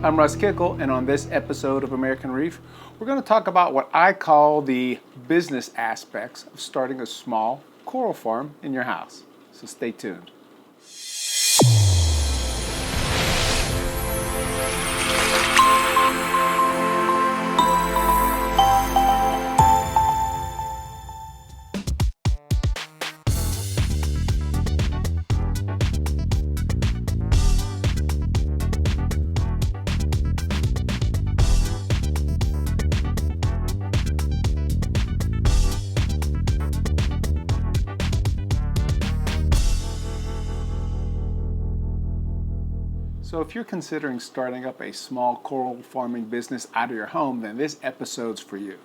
I'm Russ Kickle, and on this episode of American Reef, we're going to talk about what I call the business aspects of starting a small coral farm in your house. So stay tuned. So if you're considering starting up a small coral farming business out of your home, then this episode's for you.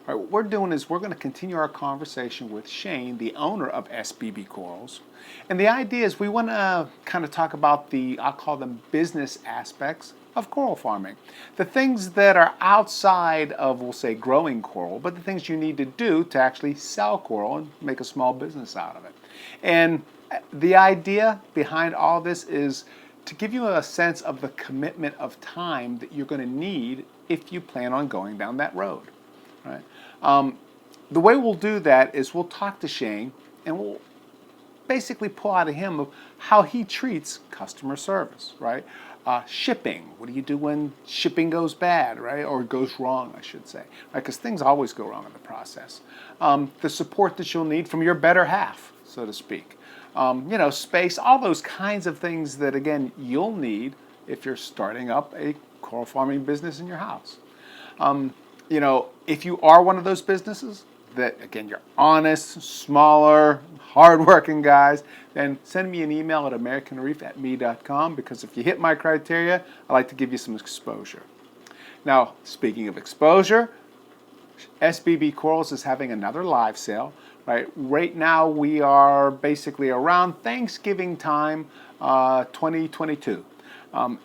All right, what we're doing is we're going to continue our conversation with Shane, the owner of SBB Corals. And the idea is we want to kind of talk about I'll call them business aspects of coral farming. The things that are outside of, we'll say, growing coral, but the things you need to do to actually sell coral and make a small business out of it. And the idea behind all this is to give you a sense of the commitment of time that you're going to need if you plan on going down that road. Right? The way we'll do that is we'll talk to Shane and we'll basically pull out of him of how he treats customer service, right? Shipping, what do you do when shipping goes bad, right? Or goes wrong, I should say, right? Because things always go wrong in the process. The support that you'll need from your better half, so to speak. Space, all those kinds of things that, again, you'll need if you're starting up a coral farming business in your house. If you are one of those businesses that, again, you're honest, smaller, hardworking guys, then send me an email at americanreef@me.com, because if you hit my criteria, I like to give you some exposure. Now, speaking of exposure, SBB Corals is having another live sale. Right now we are basically around Thanksgiving time 2022.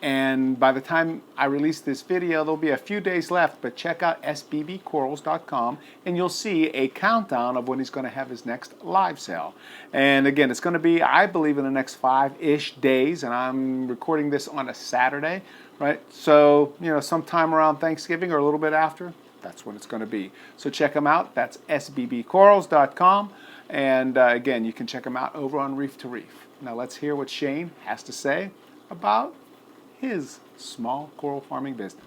And by the time I release this video, there'll be a few days left, but check out sbbcorals.com and you'll see a countdown of when he's going to have his next live sale. And again, it's going to be, I believe, in the next 5-ish days, and I'm recording this on a Saturday, right? So, sometime around Thanksgiving or a little bit after, that's when it's going to be. So check them out. That's sbbcorals.com. And again, you can check them out over on Reef to Reef. Now let's hear what Shane has to say about his small coral farming business.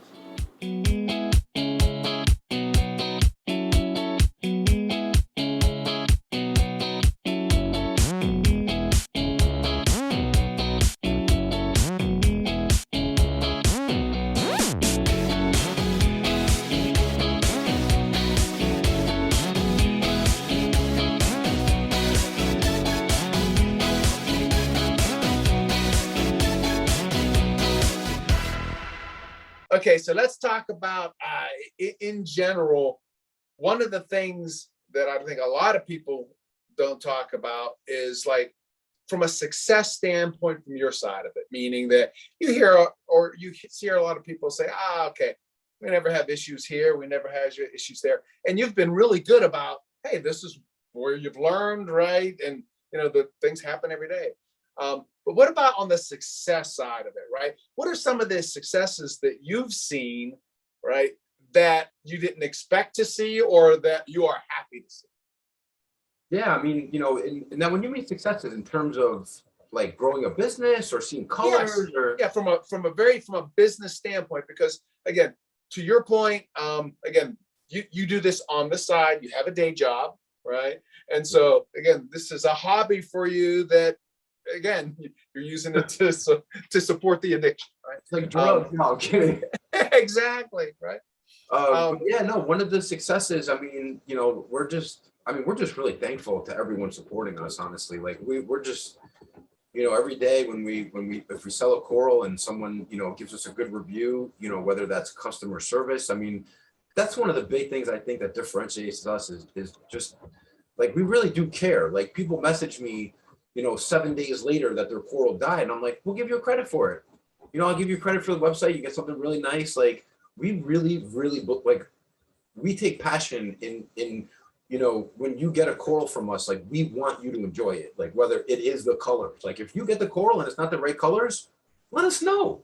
Okay, so let's talk about, in general, one of the things that I think a lot of people don't talk about is, like, from a success standpoint from your side of it, meaning that you hear or you see a lot of people say, okay, we never have issues here, we never have issues there. And you've been really good about, hey, this is where you've learned, right? And, the things happen every day. But what about on the success side of it, right? What are some of the successes that you've seen, right, that you didn't expect to see or that you are happy to see? Yeah, I mean, now when you mean successes in terms of like growing a business or seeing Yes. colors or Yeah, from a business standpoint, because again, to your point, again, you do this on the side, you have a day job, right? And so again, this is a hobby for you that, again, you're using it to support the addiction, right? it's like drugs. No, I'm kidding. Exactly, right? But yeah, no, one of the successes, I mean, we're just really thankful to everyone supporting us, honestly. Like we're just, every day if we sell a coral and someone, gives us a good review, whether that's customer service, I mean, that's one of the big things I think that differentiates us is just like, we really do care. Like people message me, 7 days later that their coral died. And I'm like, we'll give you credit for it. I'll give you credit for the website. You get something really nice. Like we really, really we take passion in when you get a coral from us, like we want you to enjoy it. Like whether it is the colors, like if you get the coral and it's not the right colors, let us know.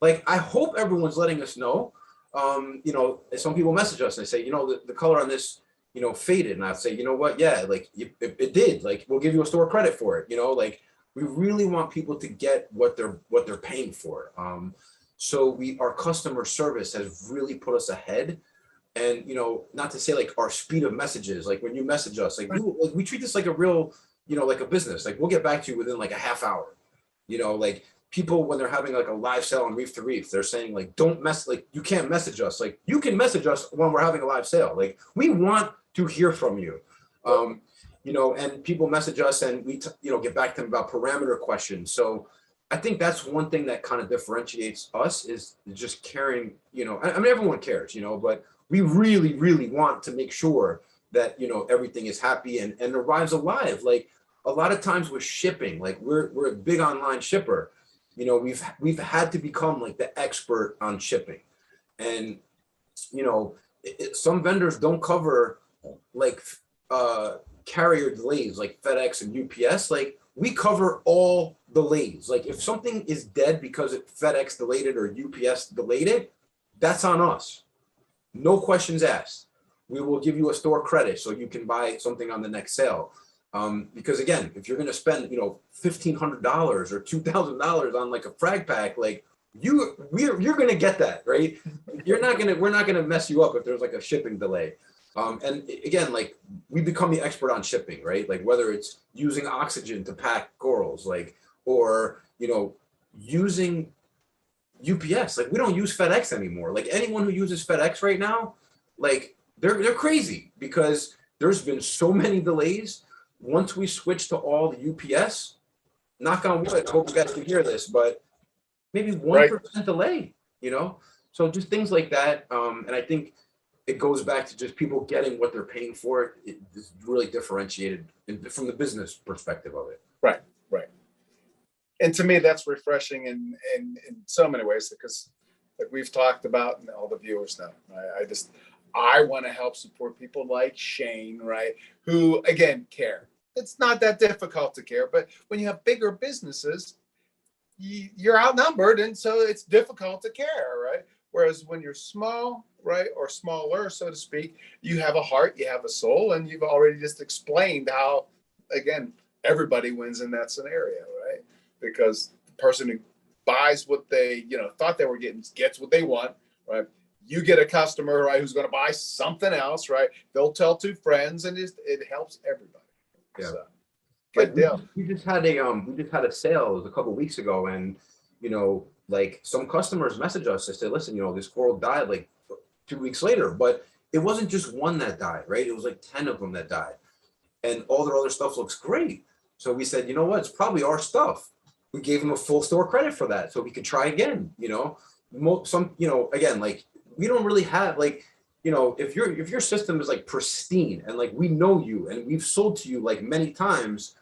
Like, I hope everyone's letting us know. You know, some people message us and they say, you know, the color on this, you know, faded. And I'd say, you know what? Yeah, like it did. Like, we'll give you a store credit for it. You know, like, we really want people to get what they're paying for. So our customer service has really put us ahead. And, you know, not to say like our speed of messages, like when you message us, like we treat this like a real, you know, like a business. Like, we'll get back to you within like a half hour. You know, like, people, when they're having like a live sale on Reef to Reef, they're saying like, don't mess, like, you can't message us. Like, you can message us when we're having a live sale. Like, we want to hear from you. You know, and people message us and we, you know, get back to them about parameter questions. So I think that's one thing that kind of differentiates us, is just caring, you know, I mean, everyone cares, you know, but we really, really want to make sure that, you know, everything is happy and arrives alive. Like, a lot of times with shipping, like, we're a big online shipper. You know, we've had to become like the expert on shipping. And, you know, some vendors don't cover like carrier delays like FedEx and UPS. Like, we cover all delays. Like, if something is dead because FedEx delayed it or UPS delayed it, that's on us. No questions asked. We will give you a store credit so you can buy something on the next sale. Because again, if you're going to spend, you know, $1,500 or $2,000 on like a frag pack, like, you're going to get that, right? We're not going to mess you up if there's like a shipping delay. And again, like, we become the expert on shipping, right? Like, whether it's using oxygen to pack corals, like, or, you know, using UPS, like, we don't use FedEx anymore. Like, anyone who uses FedEx right now, like, they're crazy, because there's been so many delays. Once we switch to all the UPS, knock on wood, I hope you guys can hear this, but maybe 1% delay, you know? So just things like that. And I think it goes back to just people getting what they're paying for. It is really differentiated from the business perspective of it. Right, right. And to me, that's refreshing in so many ways, because like we've talked about, and all the viewers know, I want to help support people like Shane, right? Who, again, care. It's not that difficult to care, but when you have bigger businesses, you're outnumbered, and so it's difficult to care, right? Whereas when you're small, right, or smaller, so to speak, you have a heart, you have a soul, and you've already just explained how, again, everybody wins in that scenario, right? Because the person who buys what they, you know, thought they were getting gets what they want, right? You get a customer, right, who's going to buy something else, right? They'll tell two friends, and it helps everybody. Yeah. So, good deal. We just had a sale, it was a couple of weeks ago, and, you know, like, some customers message us and say, listen, you know, this coral died like 2 weeks later, but it wasn't just one that died, right? It was like 10 of them that died, and all their other stuff looks great. So we said, you know what, it's probably our stuff. We gave them a full store credit for that, so we could try again. You know, some, you know, again, like, we don't really have, like, you know, if your system is like pristine and like we know you and we've sold to you like many times,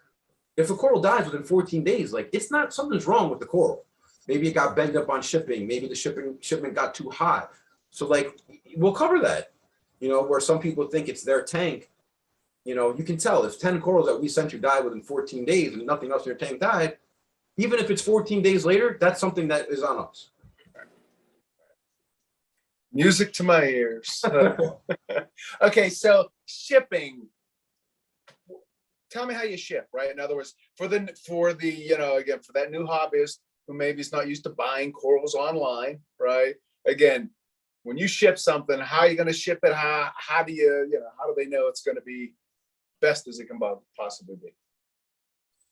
if a coral dies within 14 days, like, it's not, something's wrong with the coral. Maybe it got banged up on shipping. Maybe the shipment got too hot. So like, we'll cover that. You know, where some people think it's their tank, you know, you can tell if 10 corals that we sent you died within 14 days and nothing else in your tank died, even if it's 14 days later, that's something that is on us. Music to my ears. Okay, so shipping. Tell me how you ship, right? In other words, for the you know, again, for that new hobbyist who maybe is not used to buying corals online, right? Again, when you ship something, how are you going to ship it? How do you know, how do they know it's going to be best as it can possibly be?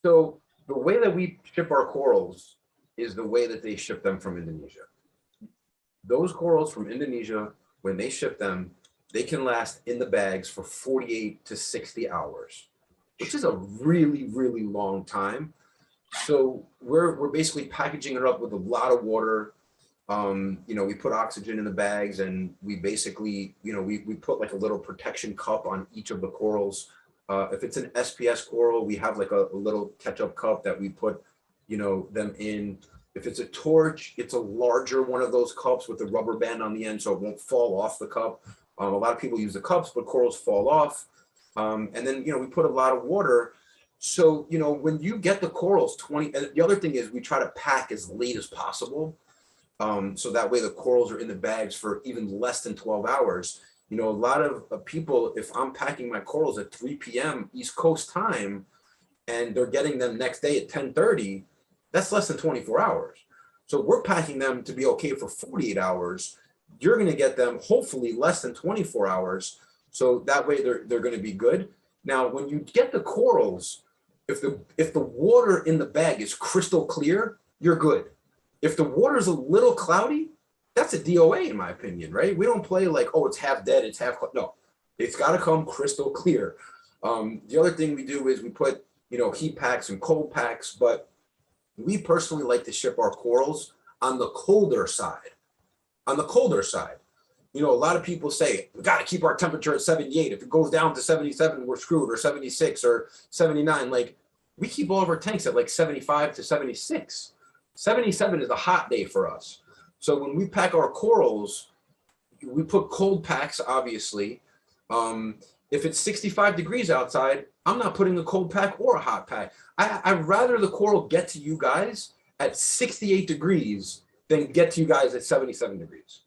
So the way that we ship our corals is the way that they ship them from Indonesia. Those corals from Indonesia, when they ship them, they can last in the bags for 48 to 60 hours, which is a really, really long time. So we're basically packaging it up with a lot of water. You know, we put oxygen in the bags, and we basically, you know, we put like a little protection cup on each of the corals. If it's an SPS coral, we have like a little ketchup cup that we put, you know, them in. If it's a torch, it's a larger one of those cups with a rubber band on the end so it won't fall off the cup. A lot of people use the cups, but corals fall off. And then, you know, we put a lot of water. So, you know, when you get the corals and the other thing is we try to pack as late as possible. So that way the corals are in the bags for even less than 12 hours. You know, a lot of people, if I'm packing my corals at 3 p.m. East Coast time, and they're getting them next day at 10:30, that's less than 24 hours. So we're packing them to be okay for 48 hours. You're going to get them hopefully less than 24 hours. So that way they're going to be good. Now, when you get the corals, if the water in the bag is crystal clear, you're good. If the water is a little cloudy, that's a DOA in my opinion, right? We don't play like, oh, it's half dead, it's half, no, it's got to come crystal clear. The other thing we do is we put, you know, heat packs and cold packs, but we personally like to ship our corals on the colder side. On the colder side, you know, a lot of people say we got to keep our temperature at 78. If it goes down to 77, we're screwed, or 76 or 79. Like, we keep all of our tanks at like 75 to 76. 77 is a hot day for us. So when we pack our corals, we put cold packs, obviously. If it's 65 degrees outside, I'm not putting a cold pack or a hot pack. I'd rather the coral get to you guys at 68 degrees than get to you guys at 77 degrees.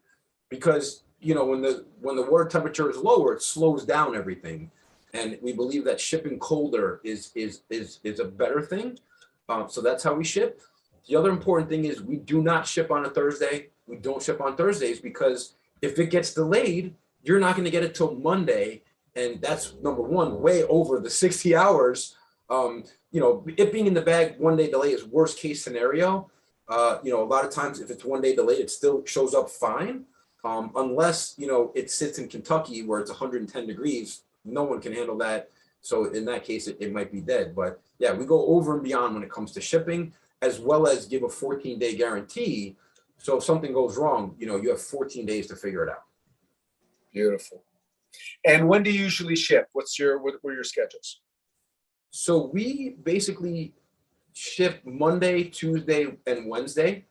Because, you know, when the water temperature is lower, it slows down everything. And we believe that shipping colder is a better thing. So that's how we ship. The other important thing is we do not ship on a Thursday. We don't ship on Thursdays because if it gets delayed, you're not going to get it till Monday. And that's number one, way over the 60 hours. You know, it being in the bag 1 day delay is worst case scenario. You know, a lot of times if it's 1 day delayed, it still shows up fine. Unless, you know, it sits in Kentucky where it's 110 degrees, no one can handle that. So in that case, it might be dead. But yeah, we go over and beyond when it comes to shipping, as well as give a 14-day guarantee. So if something goes wrong, you know, you have 14 days to figure it out. Beautiful. And when do you usually ship? What are your schedules? So we basically ship Monday, Tuesday, and Wednesday.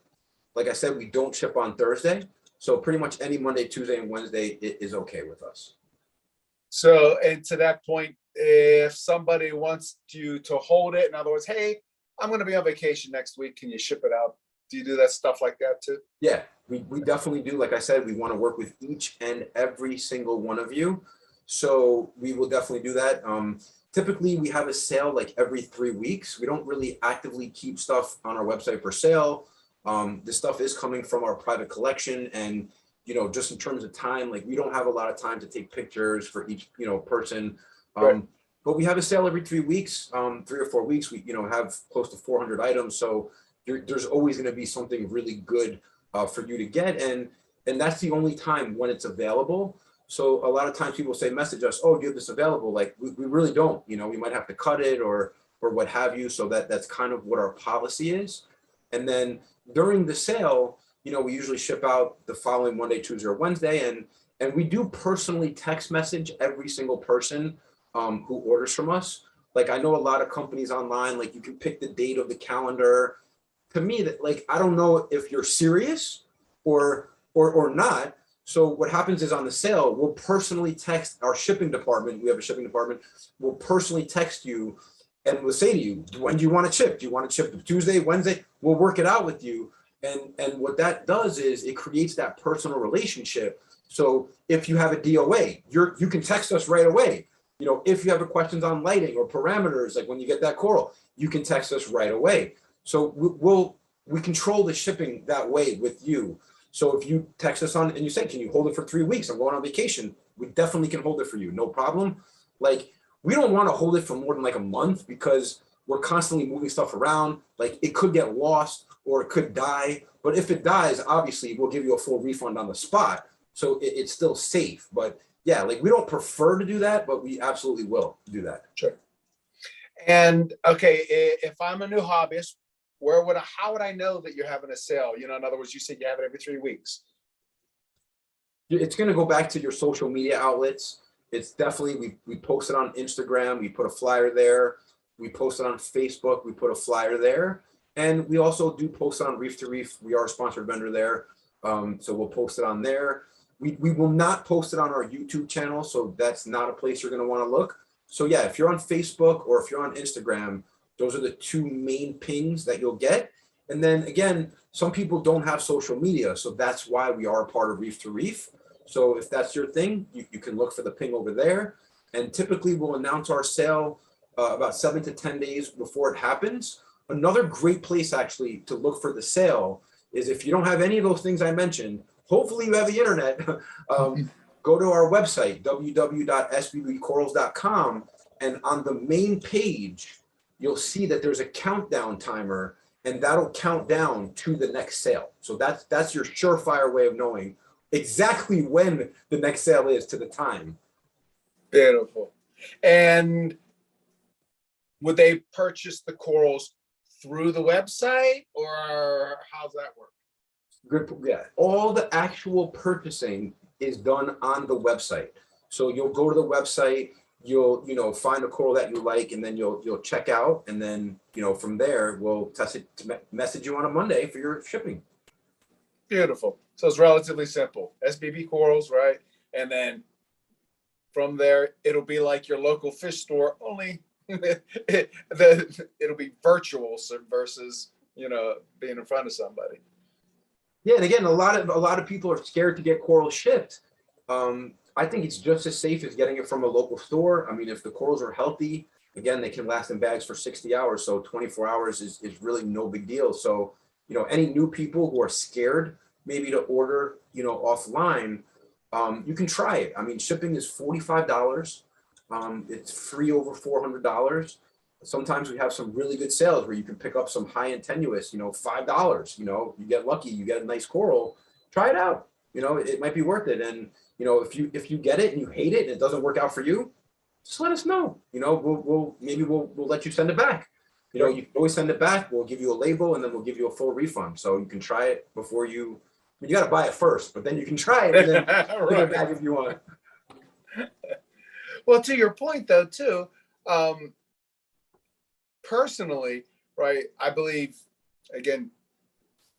Like I said, we don't ship on Thursday. So pretty much any Monday, Tuesday, and Wednesday is okay with us. So, and to that point, if somebody wants you to hold it, in other words, hey, I'm going to be on vacation next week, can you ship it out? Do you do that stuff like that too? Yeah, we definitely do. Like I said, we want to work with each and every single one of you. So we will definitely do that. Typically, we have a sale like every 3 weeks. We don't really actively keep stuff on our website for sale. This stuff is coming from our private collection, and you know, just in terms of time, like we don't have a lot of time to take pictures for each, you know, person. Right. But we have a sale every 3 weeks, 3 or 4 weeks. We, you know, have close to 400 items. So there's always going to be something really good for you to get, and that's the only time when it's available. So a lot of times people say, message us, oh, do you have this available? Like we really don't, you know, we might have to cut it or what have you. So that's kind of what our policy is. And then during the sale, you know, we usually ship out the following Monday, Tuesday, or Wednesday. And we do personally text message every single person who orders from us. Like I know a lot of companies online, like you can pick the date of the calendar. To me, that like, I don't know if you're serious or not. So what happens is on the sale, we'll personally text our shipping department. We have a shipping department. We'll personally text you and we'll say to you, when do you want to ship? Do you want to ship Tuesday, Wednesday? We'll work it out with you. And what that does is it creates that personal relationship. So if you have a DOA, you can text us right away. You know, if you have questions on lighting or parameters, like when you get that coral, you can text us right away. So we control the shipping that way with you. So if you text us on and you say, can you hold it for 3 weeks? I'm going on vacation. We definitely can hold it for you. No problem. Like we don't want to hold it for more than like a month because we're constantly moving stuff around. Like it could get lost or it could die. But if it dies, obviously we'll give you a full refund on the spot. So it's still safe. But yeah, like we don't prefer to do that, but we absolutely will do that. Sure. And okay, if I'm a new hobbyist, how would I know that you're having a sale? You know, in other words, you said you have it every 3 weeks. It's going to go back to your social media outlets. It's definitely, we post it on Instagram. We put a flyer there. We post it on Facebook. We put a flyer there. And we also do post it on Reef to Reef. We are a sponsored vendor there. So we'll post it on there. We will not post it on our YouTube channel. So that's not a place you're going to want to look. So yeah, if you're on Facebook or if you're on Instagram, those are the two main pings that you'll get. And then again, some people don't have social media, so that's why we are a part of Reef to Reef. So if that's your thing, you can look for the ping over there. And typically we'll announce our sale about 7 to 10 days before it happens. Another great place actually to look for the sale is if you don't have any of those things I mentioned, hopefully you have the internet, go to our website, www.sbbcorals.com, and on the main page, you'll see that there's a countdown timer, and that'll count down to the next sale. So that's your surefire way of knowing exactly when the next sale is to the time. Beautiful. And would they purchase the corals through the website, or how's that work? Good. Yeah. All the actual purchasing is done on the website. So you'll go to the website, you'll find a coral that you like, and then you'll check out, and then from there we'll test it to message you on a Monday for your shipping. Beautiful. So it's relatively simple. SBB Corals, right? And then from there, it'll be like your local fish store, only it'll be virtual versus being in front of somebody. Yeah, and again, a lot of people are scared to get coral shipped. I think it's just as safe as getting it from a local store. I mean, if the corals are healthy, again, they can last in bags for 60 hours. So 24 hours is really no big deal. So, any new people who are scared maybe to order, offline, you can try it. I mean, shipping is $45. It's free over $400. Sometimes we have some really good sales where you can pick up some high-end tenuous, $5. You get lucky, you get a nice coral. Try it out. It might be worth it. And if you get it and you hate it and it doesn't work out for you, just let us know. We'll let you send it back. You can always send it back. We'll give you a label and then we'll give you a full refund. So you can try it before you got to buy it first, but then you can try it and then Right. give it back if you want. Well, to your point though, too, personally, right, I believe, again,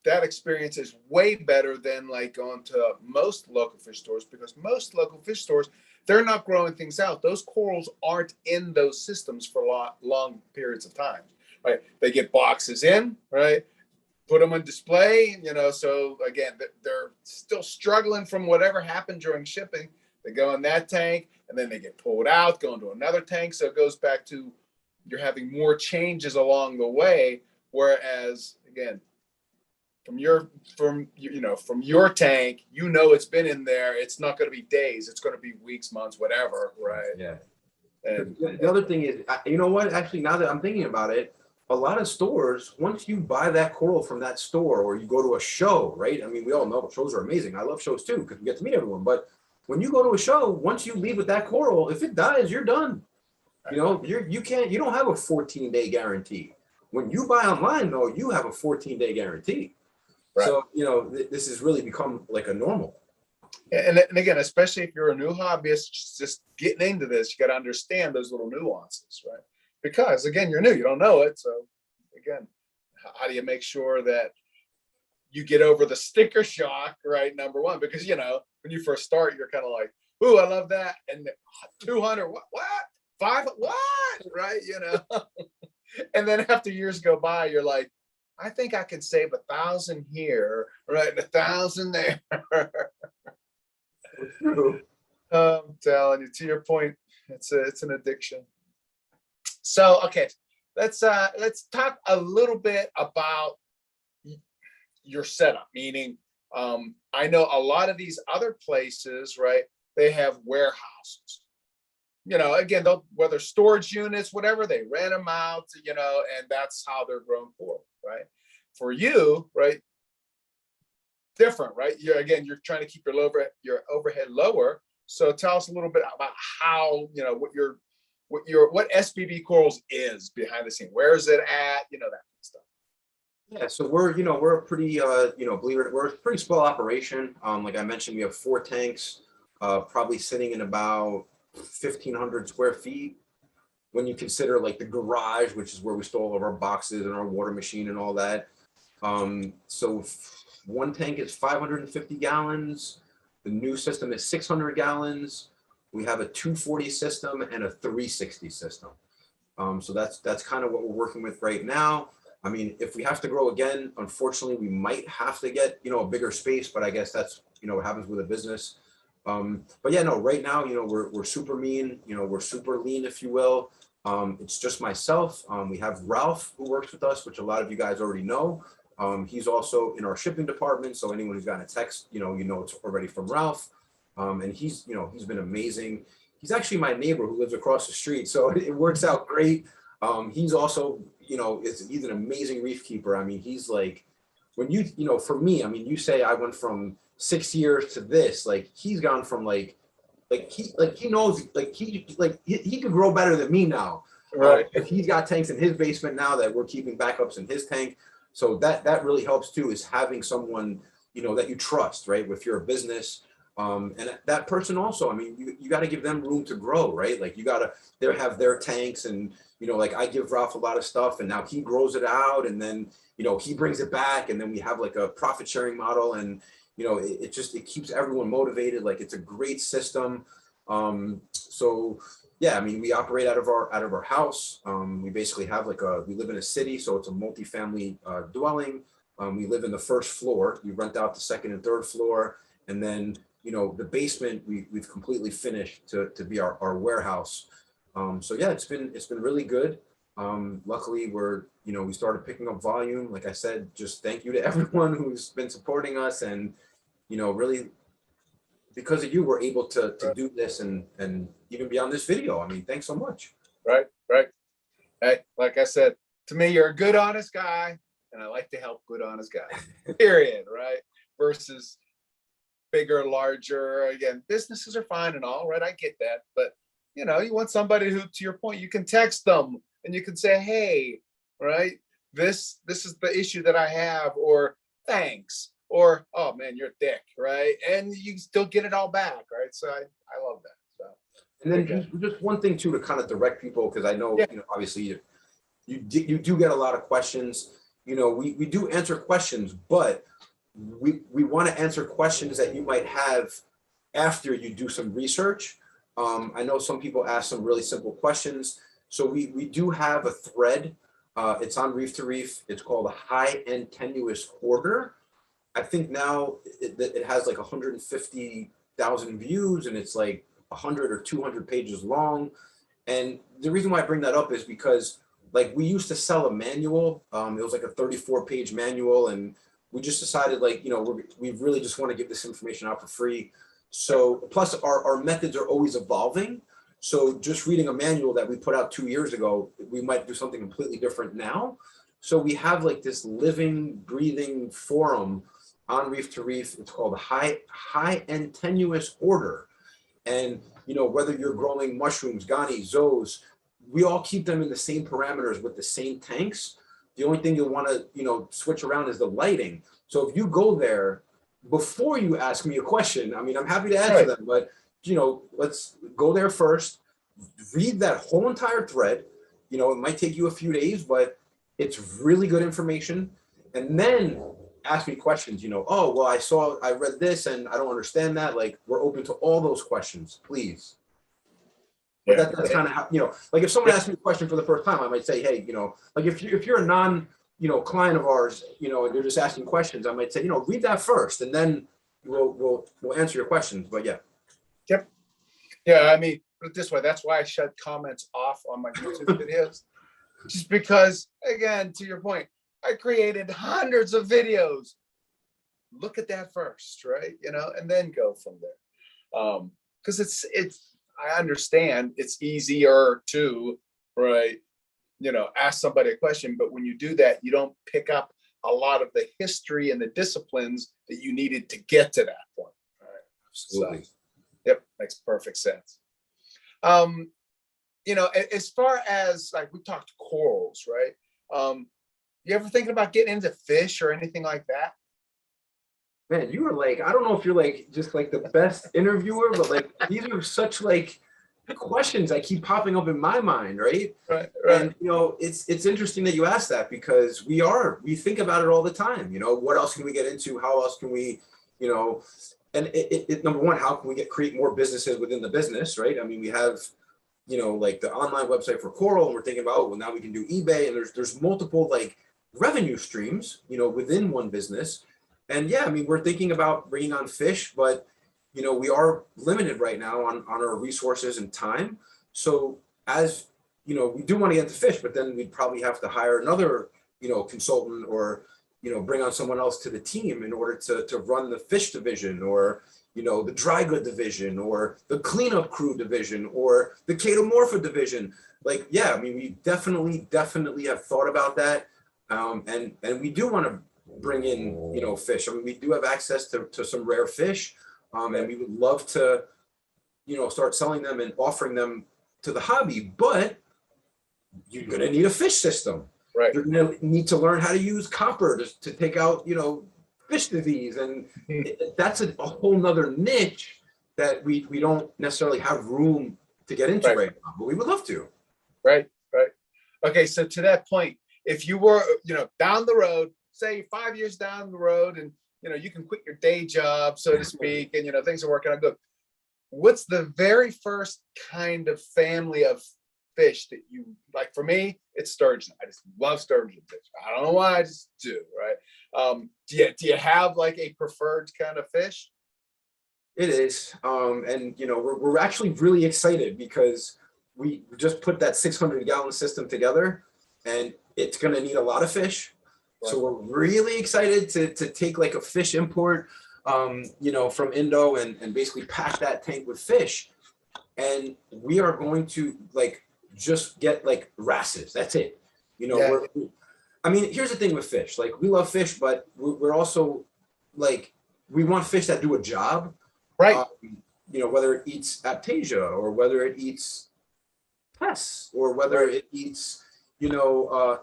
that experience is way better than like going to most local fish stores, because most local fish stores, they're not growing things out. Those corals aren't in those systems for long periods of time, right? They get boxes in, right? Put them on display, so again, they're still struggling from whatever happened during shipping. They go in that tank and then they get pulled out, go into another tank. So it goes back to you're having more changes along the way. Whereas again, from your tank, it's been in there. It's not going to be days. It's going to be weeks, months, whatever, right? Yeah. And the other thing is, what? Actually, now that I'm thinking about it, a lot of stores, once you buy that coral from that store or you go to a show, right? I mean, we all know shows are amazing. I love shows too because we get to meet everyone. But when you go to a show, once you leave with that coral, if it dies, you're done. You don't have a 14-day guarantee. When you buy online, though, you have a 14-day guarantee. Right. So, this has really become like a normal. And again, especially if you're a new hobbyist just getting into this, you got to understand those little nuances, right? Because again, you're new, you don't know it. So again, how do you make sure that you get over the sticker shock, right? Number one, because when you first start, you're kind of like, "Ooh, I love that," and 200, what, 5, what, right? And then after years go by, you're like, I think I can save 1,000 here, right? 1,000 there. I'm telling you, to your point, it's an addiction. So, okay, let's talk a little bit about your setup. Meaning, I know a lot of these other places, right? They have warehouses. Again, whether storage units, whatever, they rent them out, and that's how they're grown coral, right? For you, right? Different, right? You're trying to keep your overhead lower. So tell us a little bit about how, what SBB Corals is behind the scene. Where is it at? That kind of stuff. Yeah, so we're a pretty, we're a pretty small operation. Like I mentioned, we have 4 tanks, probably sitting in about 1,500 square feet. When you consider like the garage, which is where we store all of our boxes and our water machine and all that. So one tank is 550 gallons. The new system is 600 gallons. We have a 240 system and a 360 system. So that's kind of what we're working with right now. I mean, if we have to grow again, unfortunately, we might have to get, you know, a bigger space, but I guess that's, you know, what happens with a business. But yeah, no, right now, you know, we're super mean, you know, we're super lean, if you will. It's just myself. We have Ralph who works with us, which a lot of you guys already know. He's also in our shipping department. So anyone who's gotten a text, you know, it's already from Ralph. And he's, you know, he's been amazing. He's actually my neighbor who lives across the street. So it works out great. He's also, you know, he's an amazing reef keeper. I mean, he's like, when you know, for me, I mean, you say I went from 6 years to this, like he's gone from he knows, he could grow better than me now. Right. If he's got tanks in his basement now that we're keeping backups in his tank. So that really helps too, is having someone, you know, that you trust, right? If you're a business, and that person also, I mean, you got to give them room to grow, right? Like you got to, they have their tanks, and, you know, like I give Ralph a lot of stuff and now he grows it out, and then, you know, he brings it back, and then we have like a profit sharing model, and, you know, it keeps everyone motivated. Like it's a great system. So yeah, I mean, we operate out of our house. We basically have we live in a city, so it's a multifamily dwelling. We live in the first floor. We rent out the second and third floor, and then, you know, the basement we've completely finished to be our warehouse. So yeah, it's been really good. Luckily, we started picking up volume. Like I said, just thank you to everyone who's been supporting us, and, you know, really because of you, we're able to do this and even be on this video. I mean, thanks so much. Right. Hey, like I said, to me, you're a good, honest guy, and I like to help good, honest guys. Period. Right. Versus bigger, larger. Again, businesses are fine and all, right? I get that, but you know, you want somebody who, to your point, you can text them and you can say, "Hey, right, this is the issue that I have," or "Thanks," or "Oh man, you're a dick," right? And you still get it all back, right? So I love that. So, and then just one thing too, to kind of direct people, because I know, you know, obviously you do get a lot of questions. You know, we do answer questions, but we want to answer questions that you might have after you do some research. I know some people ask some really simple questions. So we do have a thread. It's on Reef to Reef. It's called a high-end tenuous hoarder. I think now it has like 150,000 views, and it's like 100 or 200 pages long. And the reason why I bring that up is because, like, we used to sell a manual. It was like a 34-page manual, and we just decided, like, you know, we really just want to give this information out for free. So plus our methods are always evolving. So just reading a manual that we put out 2 years ago, we might do something completely different now. So we have like this living, breathing forum on Reef to Reef. It's called high-end tenuous hoarder. And, you know, whether you're growing mushrooms, gani, zoes, we all keep them in the same parameters with the same tanks. The only thing you'll want to, you know, switch around is the lighting. So if you go there, before you ask me a question, I mean, I'm happy to answer them, but, you know, let's go there first, read that whole entire thread. You know, it might take you a few days, but it's really good information. And then ask me questions, you know, "Oh, well, I read this and I don't understand that." Like, we're open to all those questions, please. But that's kind of how, you know, like if someone asks me a question for the first time, I might say, "Hey, you know," like if you're a you know, client of ours, you know, and they're just asking questions, I might say, you know, read that first, and then we'll answer your questions. But yeah. Yep. Yeah, I mean, put it this way, that's why I shut comments off on my YouTube videos. Just because, again, to your point, I created hundreds of videos. Look at that first, right? You know, and then go from there. Because I understand it's easier to, right, you know, ask somebody a question, but when you do that, you don't pick up a lot of the history and the disciplines that you needed to get to that point. All right. Absolutely. So, yep, makes perfect sense. You know, as far as, like, we talked corals, right? You ever thinking about getting into fish or anything like that? Man, you are like, I don't know if you're like just like the best interviewer, but like these are such like questions that keep popping up in my mind, right? Right. And, you know, it's interesting that you asked that, because we think about it all the time. You know, what else can we get into? How else can we, you know, and number one, how can we create more businesses within the business, right? I mean, we have, you know, like the online website for coral, and we're thinking about, oh, well, now we can do eBay, and there's multiple like revenue streams, within one business. And yeah, I mean, we're thinking about bringing on fish, but we are limited right now on our resources and time. So as we do want to get into fish, but then we'd probably have to hire another consultant, or bring on someone else to the team in order to run the fish division, or the dry good division, or the cleanup crew division, or the chaetomorpha division. Like, yeah, I mean, we definitely have thought about that. And we do want to bring in, fish. I mean, we do have access to some rare fish. And we would love to, start selling them and offering them to the hobby, but you're going to need a fish system. Right. You're going to need to learn how to use copper to take out, fish disease. And that's a whole nother niche that we don't necessarily have room to get into right now, but we would love to. Right. Okay. So to that point, if you were, down the road, say 5 years down the road, and, you can quit your day job, so to speak, and, things are working out good. What's the very first kind of family of fish that you like? For me, it's sturgeon. I just love sturgeon fish. I don't know why, I just do, right? Do you have like a preferred kind of fish? It is. And, we're actually really excited because we just put that 600-gallon system together, and it's going to need a lot of fish. Right. So we're really excited to take like a fish import, from Indo, and basically pack that tank with fish. And we are going to just get wrasses. That's it. I mean, here's the thing with fish. Like, we love fish, but we're also we want fish that do a job. Right. Whether it eats Aptasia, or whether it eats pests, or whether it eats,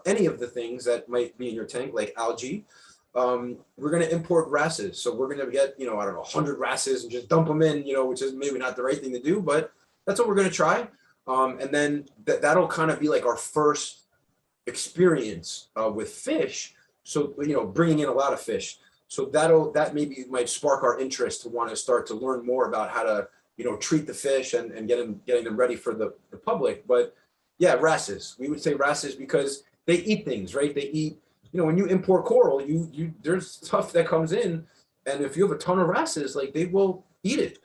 any of the things that might be in your tank, like algae. We're going to import wrasses. So we're going to get, 100 wrasses and just dump them in, which is maybe not the right thing to do, but that's what we're going to try. And then that'll kind of be like our first experience with fish. So, bringing in a lot of fish. So that maybe might spark our interest to want to start to learn more about how to, treat the fish and getting them ready for the public. But yeah, wrasses. We would say wrasses because they eat things, right? They eat, when you import coral, there's stuff that comes in, and if you have a ton of wrasses, they will eat it.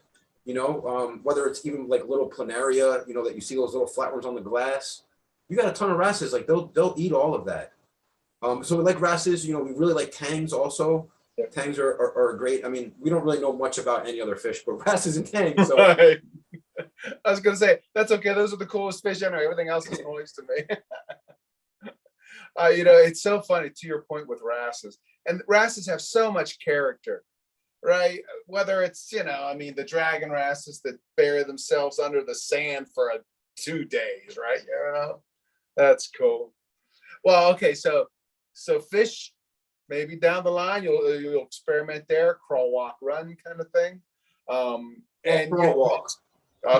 Whether it's even little planaria, that you see those little flatworms on the glass. You got a ton of wrasses, they'll eat all of that. So we like wrasses. We really like tangs also. Yeah. Tangs are great. I mean, we don't really know much about any other fish, but wrasses and tangs. So. Right. I was gonna say that's okay. Those are the coolest fish I know. Everything else is noise to me. It's so funny, to your point with wrasses, and wrasses have so much character, right? Whether it's the dragon wrasses that bury themselves under the sand for 2 days, right? That's cool. Well, okay, so fish, maybe down the line you'll experiment there, crawl, walk, run kind of thing. And crawl, walk.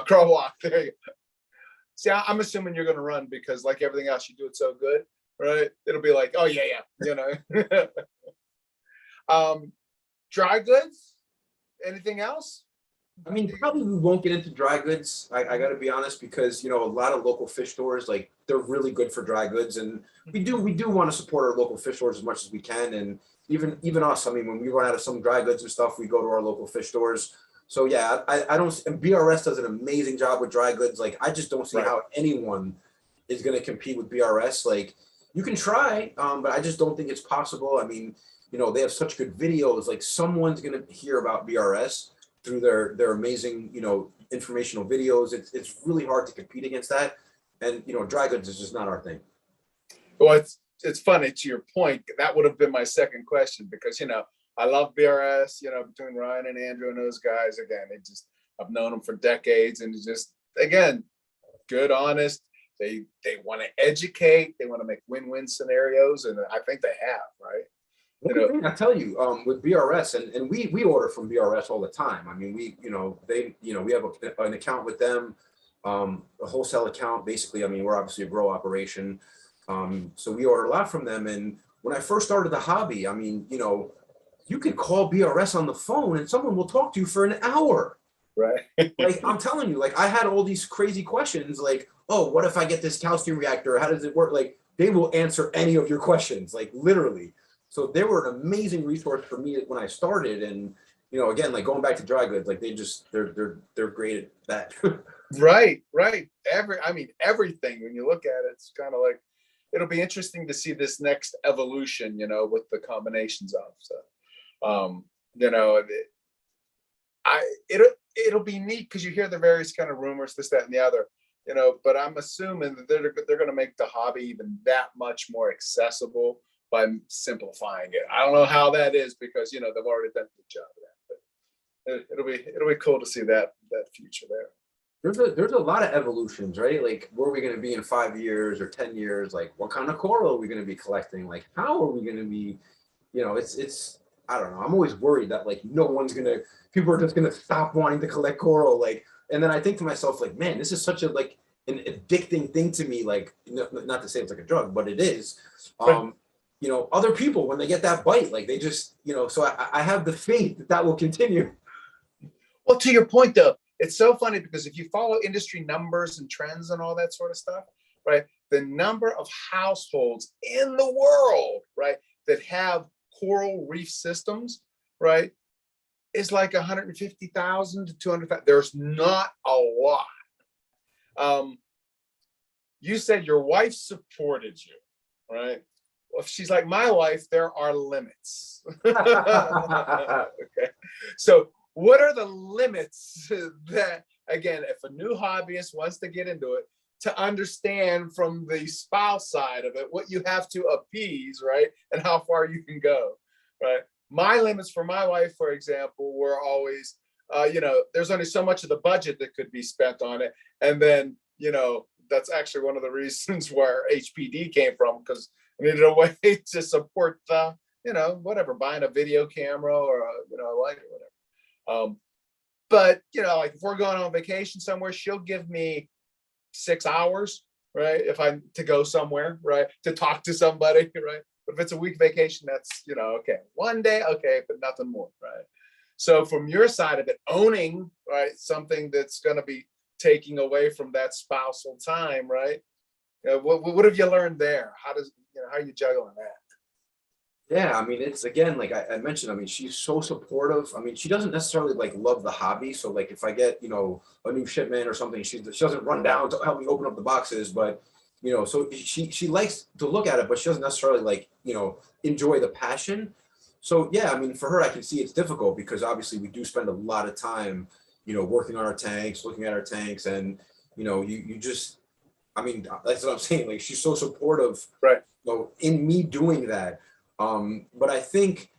Crawl, walk. There you go. See, I'm assuming you're going to run because, like everything else, you do it so good, right? It'll be like, oh yeah. Dry goods. Anything else? I mean, probably we won't get into dry goods. I got to be honest, because a lot of local fish stores, they're really good for dry goods, and we do want to support our local fish stores as much as we can. And even us, I mean, when we run out of some dry goods and stuff, we go to our local fish stores. So yeah, I don't. And BRS does an amazing job with dry goods. I just don't see how anyone is going to compete with BRS. You can try, but I just don't think it's possible. I mean, they have such good videos. Someone's going to hear about BRS through their amazing, informational videos. It's really hard to compete against that. And, dry goods is just not our thing. Well, it's funny, to your point, that would have been my second question, because, I love BRS, between Ryan and Andrew and those guys, again, I've known them for decades, and just, again, good, honest. They want to educate, they want to make win-win scenarios, and I think they have, right? One thing I tell you, with BRS, and we order from BRS all the time. I mean, we have an account with them, a wholesale account. Basically, I mean, we're obviously a grow operation, so we order a lot from them. And when I first started the hobby, I mean, you could call BRS on the phone and someone will talk to you for an hour. Right. I'm telling you, I had all these crazy questions, oh, what if I get this calcium reactor? How does it work? they will answer any of your questions, like literally. So they were an amazing resource for me when I started. And, you know, again, like going back to dry goods, like they're great at that. Right, right. I mean, everything, when you look at it, it's kind of like, it'll be interesting to see this next evolution, you know, with the combinations of. So, you know, it'll be neat because you hear the various kind of rumors, this, that, and the other, you know, but I'm assuming that they're going to make the hobby even that much more accessible by simplifying it. I don't know how that is because, you know, they've already done a good job of that, but it'll be cool to see that future there. There's a lot of evolutions, right? Like, where are we going to be in 5 years or 10 years? Like, what kind of coral are we going to be collecting? Like, how are we going to be, you know, it's, I don't know. I'm always worried that like people are just going to stop wanting to collect coral. Like, and then I think to myself, like, man, this is such a, like an addicting thing to me. Like, not to say it's like a drug, but it is. Right. You know, other people, when they get that bite, like they just, you know, so I have the faith that will continue. Well, to your point though, it's so funny because if you follow industry numbers and trends and all that sort of stuff, right? The number of households in the world, right, that have coral reef systems, right, is like 150,000 to 200,000. There's not a lot. You said your wife supported you, right? Well, if she's like my wife, there are limits. Okay. So what are the limits that, again, if a new hobbyist wants to get into it, to understand from the spouse side of it, what you have to appease, right? And how far you can go, right? My limits for my wife, for example, were always, you know, there's only so much of the budget that could be spent on it. And then, you know, that's actually one of the reasons where HPD came from, because I needed a way to support the, you know, whatever, buying a video camera or a, you know, light or whatever. But, you know, like if we're going on vacation somewhere, she'll give me 6 hours, right? If I'm to go somewhere, right? To talk to somebody, right? But if it's a week vacation, that's, you know, okay. One day, okay, but nothing more, right? So from your side of it, owning, right, something that's going to be taking away from that spousal time, right? What have you learned there? How are you juggling that? Yeah, I mean, it's again, like I mentioned, I mean, she's so supportive. I mean, she doesn't necessarily like love the hobby. So like if I get, you know, a new shipment or something, she doesn't run down to help me open up the boxes, but you know, so she likes to look at it, but she doesn't necessarily like, you know, enjoy the passion. So yeah, I mean, for her, I can see it's difficult because obviously we do spend a lot of time, you know, working on our tanks, looking at our tanks, and you know, you just, I mean, that's what I'm saying. Like she's so supportive, Right. you know, in me doing that. But I think,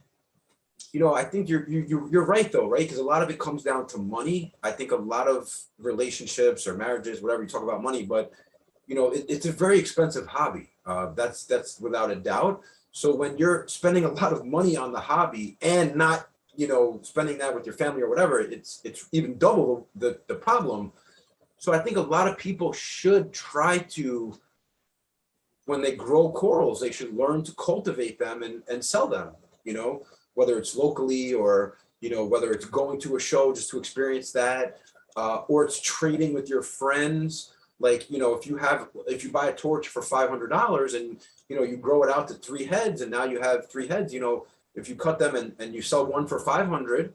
you know, I think you're right though, right? Because a lot of it comes down to money. I think a lot of relationships or marriages, whatever, you talk about money, but you know, it's a very expensive hobby. That's without a doubt. So when you're spending a lot of money on the hobby and not, you know, spending that with your family or whatever, it's even double the problem. So I think a lot of people should try to, when they grow corals, they should learn to cultivate them and sell them, you know, whether it's locally or, you know, whether it's going to a show just to experience that, or it's trading with your friends. Like, you know, if you buy a torch for $500 and, you know, you grow it out to 3 heads and now you have 3 heads, you know, if you cut them and you sell one for 500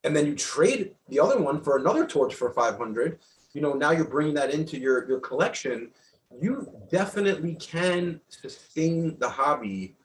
and then you trade the other one for another torch for 500, you know, now you're bringing that into your collection. You definitely can sustain the hobby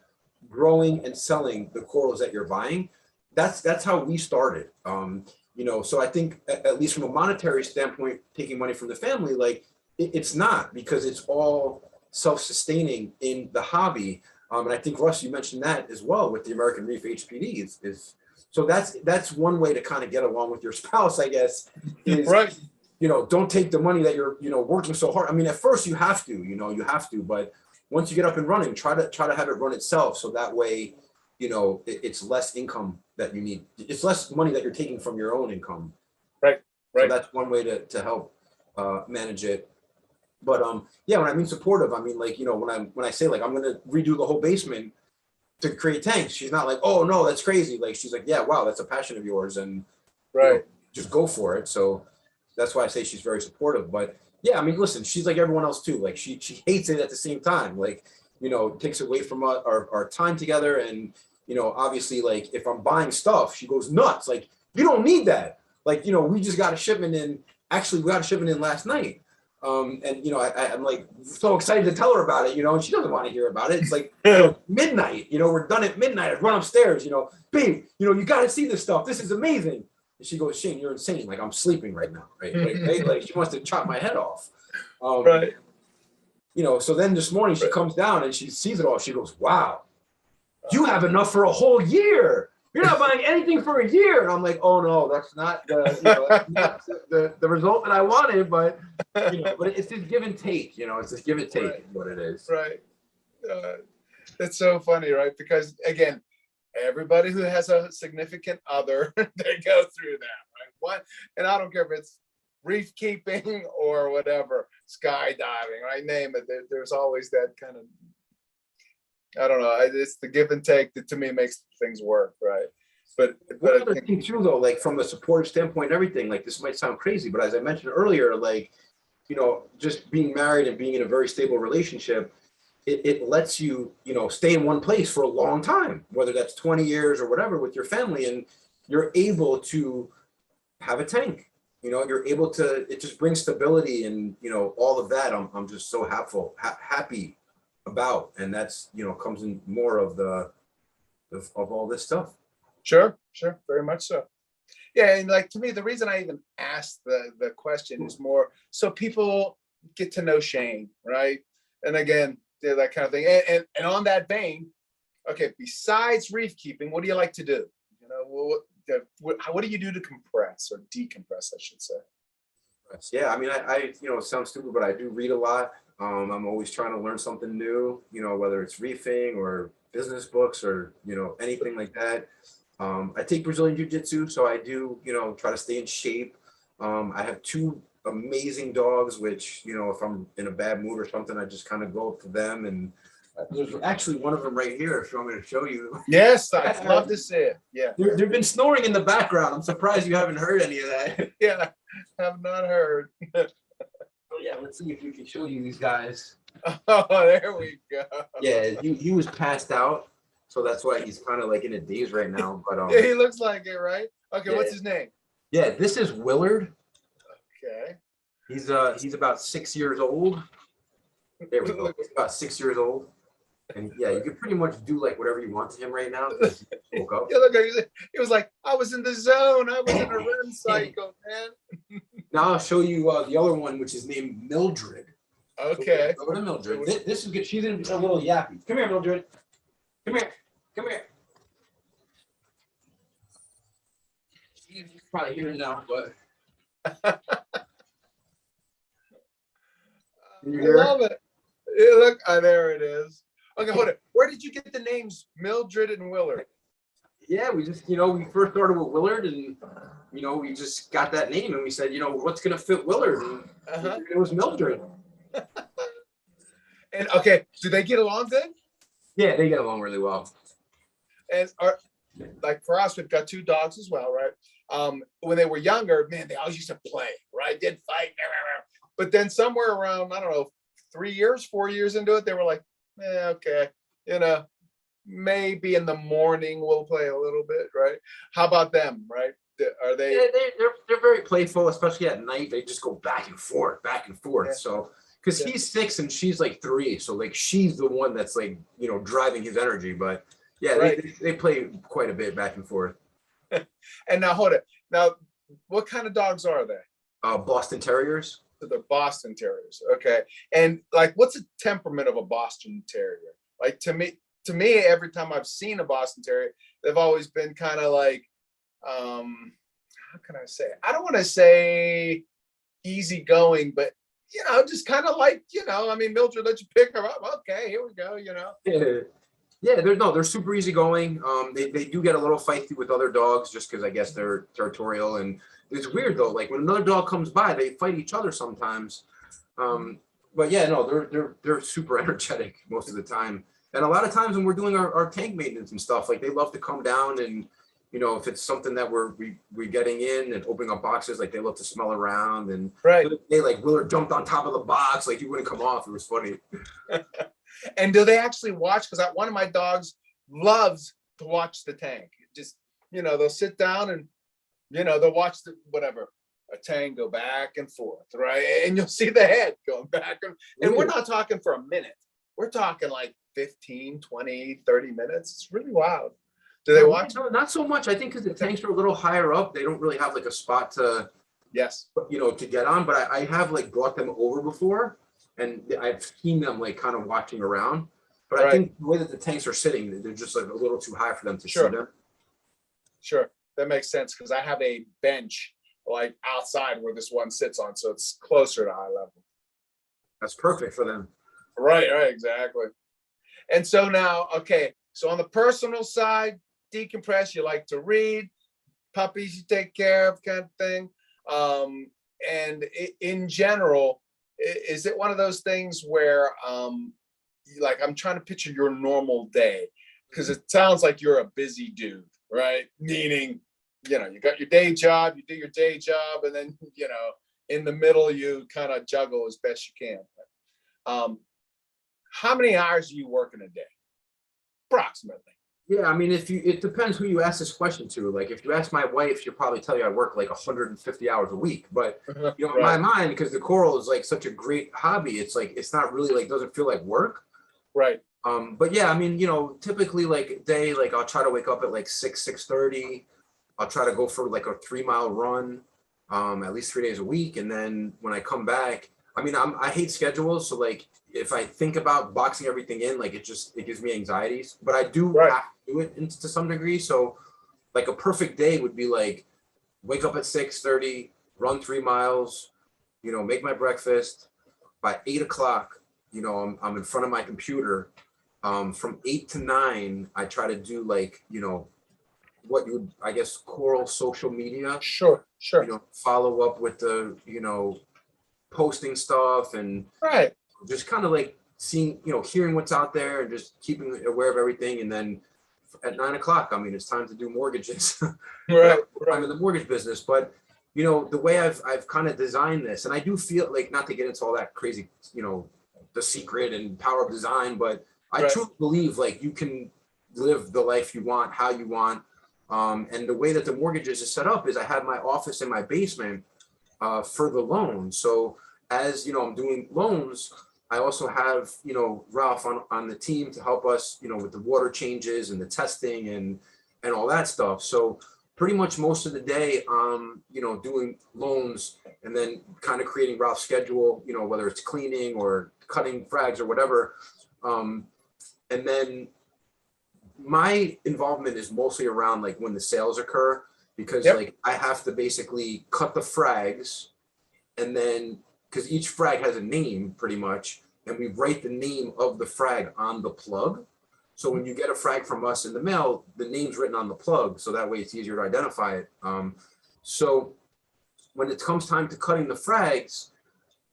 growing and selling the corals that you're buying. That's how we started. You know, so I think at least from a monetary standpoint, taking money from the family, like it's not, because it's all self-sustaining in the hobby. And I think Russ, you mentioned that as well with the American Reef HPD is so that's one way to kind of get along with your spouse, I guess, is Right. You know, don't take the money that you're, you know, working so hard. I mean, at first you have to, but once you get up and running, try to have it run itself. So that way, you know, it's less income that you need. It's less money that you're taking from your own income. Right. So that's one way to help manage it. But yeah, when I mean supportive, I mean, like, you know, when I say like, I'm going to redo the whole basement to create tanks, she's not like, oh no, that's crazy. Like, she's like, yeah, wow, that's a passion of yours. And Right. you know, just go for it. So that's why I say she's very supportive. But Yeah, I mean, listen, she's like everyone else too. Like she hates it at the same time. Like, it takes away from our time together. And, obviously, like if I'm buying stuff, she goes nuts. Like, you don't need that. Like, we just got a shipment in. Actually, we got a shipment in last night. And I'm like so excited to tell her about it, and she doesn't want to hear about it. It's like midnight, we're done at midnight. I run upstairs, babe, you got to see this stuff. This is amazing. And she goes, Shane, you're insane. Like, I'm sleeping right now, right? Like she wants to chop my head off. Right. So then this morning she comes down and she sees it all. She goes, wow, you have enough for a whole year. You're not buying anything for a year. And I'm like, oh no, that's not that's not the result that I wanted, but but it's just give and take, it's just give and take is what it is. Right. It's so funny, right? Because again, everybody who has a significant other, they go through that, right? What, and I don't care if it's reef keeping or whatever, skydiving, right? Name it. There's always that kind of, I don't know. It's the give and take that to me makes things work, right? But One other thing too, though, like from the supportive standpoint and everything, like this might sound crazy, but as I mentioned earlier, like, just being married and being in a very stable relationship, it lets you, stay in one place for a long time, whether that's 20 years or whatever with your family, and you're able to have a tank. You're able to, it just brings stability and, all of that. I'm just so happy about, and that's, comes in more of of all this stuff. Sure, very much so. Yeah, and like to me, the reason I even asked the question is more so people get to know Shane, right? And again, that kind of thing. And on that vein, okay, besides reef keeping, what do you like to do? What do you do to compress or decompress, I should say? Yeah, I mean, I it sounds stupid, but I do read a lot. I'm always trying to learn something new, whether it's reefing or business books or, anything like that. I take Brazilian Jiu-Jitsu, so I do, try to stay in shape. I have two amazing dogs, which, if I'm in a bad mood or something, I just kind of go up to them. And there's actually one of them right here, if you want me to show you. Yes, I'd love to see it. Yeah. They've been snoring in the background. I'm surprised you haven't heard any of that. Yeah, have not heard. Oh, yeah, let's see if we can show you these guys. Oh, there we go. Yeah, he was passed out, so that's why he's kind of like in a daze right now. But yeah, he looks like it, right? Okay, yeah. What's his name? Yeah, this is Willard. Okay. He's about 6 years old. There we go. He's about 6 years old. And yeah, you can pretty much do like whatever you want to him right now. He woke up. Yeah, look, he was like, I was in the zone. I was in a REM cycle, man. Now I'll show you the other one, which is named Mildred. Okay. So go to Mildred. This is good. She's in a little yappy. Come here, Mildred. Come here. Come here. She's probably here now, but. I love it. Yeah, look, there it is. Okay, hold it. Where did you get the names Mildred and Willard? Yeah, we just, we first started with Willard, and we just got that name, and we said, what's gonna fit Willard? And it was Mildred. And okay, do they get along good? Yeah, they get along really well. And like for us, we've got two dogs as well, right? When they were younger, man, they always used to play, right? Did fight, but then somewhere around, I don't know, 4 years into it, they were like, okay, maybe in the morning we'll play a little bit, right? How about them, right? Are they? Yeah, they're very playful, especially at night. They just go back and forth. Yeah. So, because he's 6 and she's like 3, so like she's the one that's like driving his energy. But yeah, right. they play quite a bit back and forth. And now hold it. Now, what kind of dogs are they? Boston Terriers. So they're Boston Terriers. Okay. And like, what's the temperament of a Boston Terrier? Like to me, every time I've seen a Boston Terrier, they've always been kind of like, how can I say it? I don't want to say easygoing, but just kind of like, I mean, Mildred let you pick her up. Okay, here we go, Yeah, they're super easygoing. They do get a little feisty with other dogs just because I guess they're territorial, and it's weird though. Like when another dog comes by, they fight each other sometimes. But yeah, no, they're super energetic most of the time. And a lot of times when we're doing our tank maintenance and stuff, like they love to come down and you know, if it's something that we're getting in and opening up boxes, like they love to smell around. And Right. they like Willard jumped on top of the box, like he wouldn't come off. It was funny. And do they actually watch? Because one of my dogs loves to watch the tank. Just, you know, they'll sit down and, you know, they'll watch a tank go back and forth, right? And you'll see the head going back. And we're not talking for a minute. We're talking like 15, 20, 30 minutes. It's really wild. Do they watch? No, not so much. I think because the tanks are a little higher up, they don't really have like a spot to, Yes, you know, to get on. But I have like brought them over before, and I've seen them like kind of watching around. But I think the way that the tanks are sitting, they're just like a little too high for them to see them. Sure. That makes sense, because I have a bench like outside where this one sits on, so it's closer to eye level. That's perfect for them. Right, exactly. And so now, okay, so on the personal side, decompress, you like to read, puppies you take care of, kind of thing. And in general, is it one of those things where, like, I'm trying to picture your normal day, because it sounds like you're a busy dude, right? Meaning, you know, you got your day job, you do your day job, and then, you know, in the middle, you kind of juggle as best you can. How many hours do you work in a day? Approximately. Yeah, I mean, it depends who you ask this question to. Like, if you ask my wife, she'll probably tell you I work like 150 hours a week. But you know, in my mind, because the coral is like such a great hobby, it's like it's not really like doesn't feel like work. Right. But yeah, I mean, you know, typically like a day, like I'll try to wake up at like 6:30. I'll try to go for like a 3-mile run, at least 3 days a week, and then when I come back, I mean, I hate schedules, so like if I think about boxing everything in, like it gives me anxieties. But I do have to do it to some degree. So like a perfect day would be like wake up at 6:30, run 3 miles, you know, make my breakfast. By 8 o'clock, you know, I'm in front of my computer. From 8 to 9, I try to do like, you know, what you would, I guess, coral social media. Sure. You know, follow up with the, you know, posting stuff and just kind of like seeing, you know, hearing what's out there and just keeping aware of everything. And then at 9 o'clock, I mean, it's time to do mortgages. I'm in the mortgage business, but you know, the way I've kind of designed this, and I do feel like, not to get into all that crazy, you know, the secret and power of design, but I truly believe like you can live the life you want, how you want. And the way that the mortgages is set up is I have my office in my basement for the loan. So as you know, I'm doing loans, I also have, you know, Ralph on the team to help us, you know, with the water changes and the testing and all that stuff. So pretty much most of the day, you know, doing loans and then kind of creating Ralph's schedule, you know, whether it's cleaning or cutting frags or whatever. And then my involvement is mostly around like when the sales occur, because like I have to basically cut the frags, and then because each frag has a name pretty much, and we write the name of the frag on the plug. So when you get a frag from us in the mail, the name's written on the plug, so that way it's easier to identify it. So when it comes time to cutting the frags,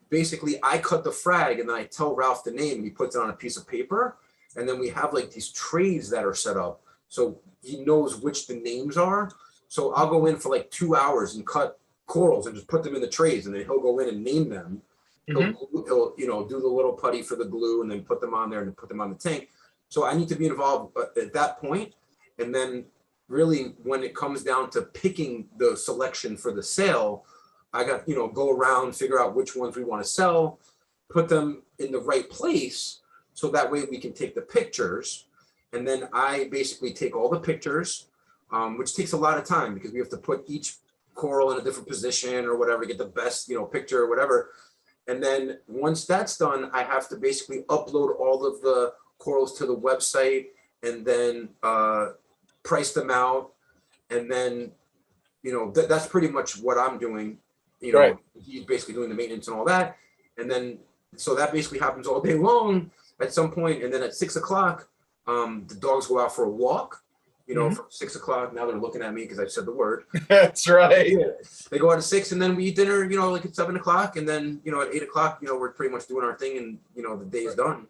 basically I cut the frag and then I tell Ralph the name and he puts it on a piece of paper. And then we have like these trays that are set up, so he knows which the names are. So I'll go in for like 2 hours and cut corals and just put them in the trays, and then he'll go in and name them. He'll you know, do the little putty for the glue and then put them on there and put them on the tank. So I need to be involved at that point. And then really when it comes down to picking the selection for the sale, I got, you know, go around, figure out which ones we want to sell, put them in the right place. So that way we can take the pictures, and then I basically take all the pictures, which takes a lot of time because we have to put each coral in a different position or whatever, get the best, you know, picture or whatever. And then once that's done, I have to basically upload all of the corals to the website and then price them out. And then, you know, that's pretty much what I'm doing. You know, he's basically doing the maintenance and all that. And then, so that basically happens all day long at some point. And then at 6 o'clock, the dogs go out for a walk, you know, from 6 o'clock. Now they're looking at me because I said the word. That's right. Yeah. They go out at 6 and then we eat dinner, you know, like at 7 o'clock. And then, you know, at 8 o'clock, you know, we're pretty much doing our thing and, you know, the day's done.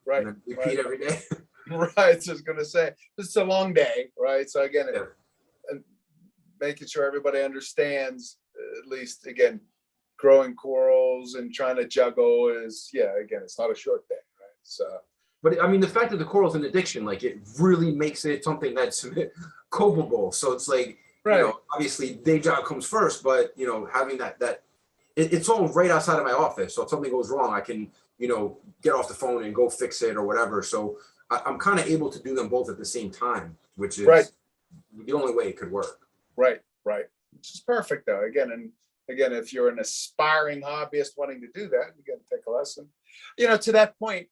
And then repeat every day. Right. So I was going to say, it's a long day, right? So again, and making sure everybody understands, at least again, growing corals and trying to juggle is, yeah, again, it's not a short thing, right? So, but I mean, the fact that the coral's an addiction, like it really makes it something that's copable. So it's like, right. you know, obviously day job comes first, but you know, having it's all right outside of my office. So if something goes wrong, I can, you know, get off the phone and go fix it or whatever. So I'm kind of able to do them both at the same time, which is right. the only way it could work. Right, right. Which is perfect though. Again, if you're an aspiring hobbyist wanting to do that, you got to take a lesson. You know, to that point,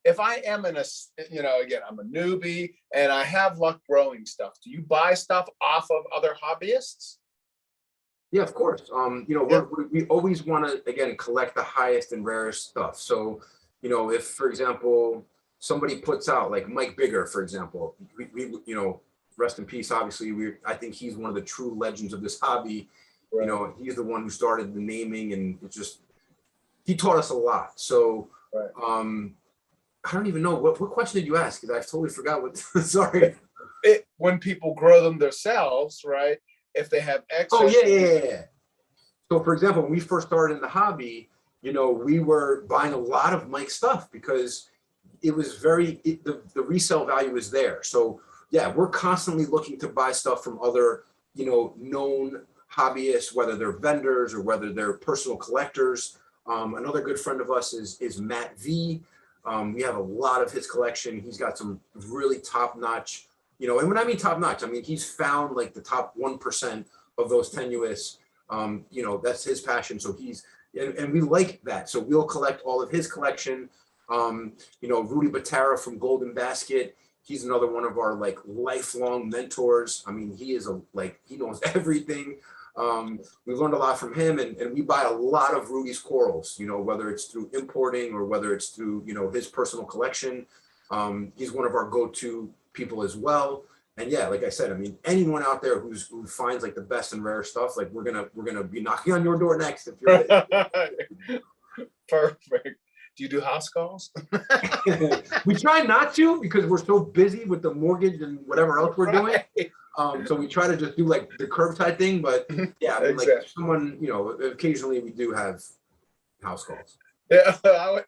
if I am you know, again, I'm a newbie and I have luck growing stuff, do you buy stuff off of other hobbyists? Yeah, of course. You know, we always want to, again, collect the highest and rarest stuff. So, you know, if, for example, somebody puts out like Mike Bigger, for example, we you know, rest in peace, obviously, I think he's one of the true legends of this hobby. Right. You know, he's the one who started the naming, and it just, he taught us a lot. So, right. I don't even know what question did you ask? Because I totally forgot what. Sorry. When people grow them themselves, right? If they have excess. Oh yeah. So for example, when we first started in the hobby, you know, we were buying a lot of Mike's stuff because it was the resale value is there. So yeah, we're constantly looking to buy stuff from other, you know, known hobbyists, whether they're vendors or whether they're personal collectors. Another good friend of us is Matt V. We have a lot of his collection. He's got some really top-notch, you know, and when I mean top-notch, I mean, he's found like the top 1% of those tenuous, you know, that's his passion. So and we like that. So we'll collect all of his collection. You know, Rudy Batara from Golden Basket, he's another one of our like lifelong mentors. I mean, he knows everything. We learned a lot from him, and we buy a lot of Rudy's corals, you know, whether it's through importing or whether it's through, you know, his personal collection. He's one of our go-to people as well. And yeah, like I said, I mean, anyone out there who finds like the best and rare stuff, like we're gonna be knocking on your door next if you're Perfect. Do you do house calls? We try not to because we're so busy with the mortgage and whatever else we're doing. So we try to just do like the curbside thing, but yeah, I mean, exactly. Like someone, you know, occasionally we do have house calls. Yeah,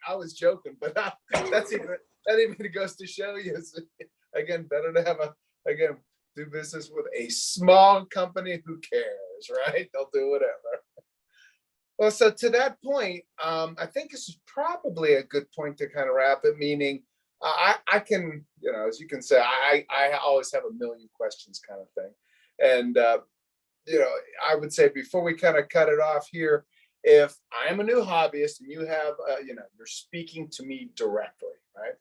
I was joking, but that even goes to show you, again, better to have do business with a small company who cares, right? They'll do whatever. Well, so to that point, I think this is probably a good point to kind of wrap it, meaning I can, you know, as you can say, I always have a million questions kind of thing. And, you know, I would say before we kind of cut it off here, if I'm a new hobbyist and you have, you know, you're speaking to me directly, right?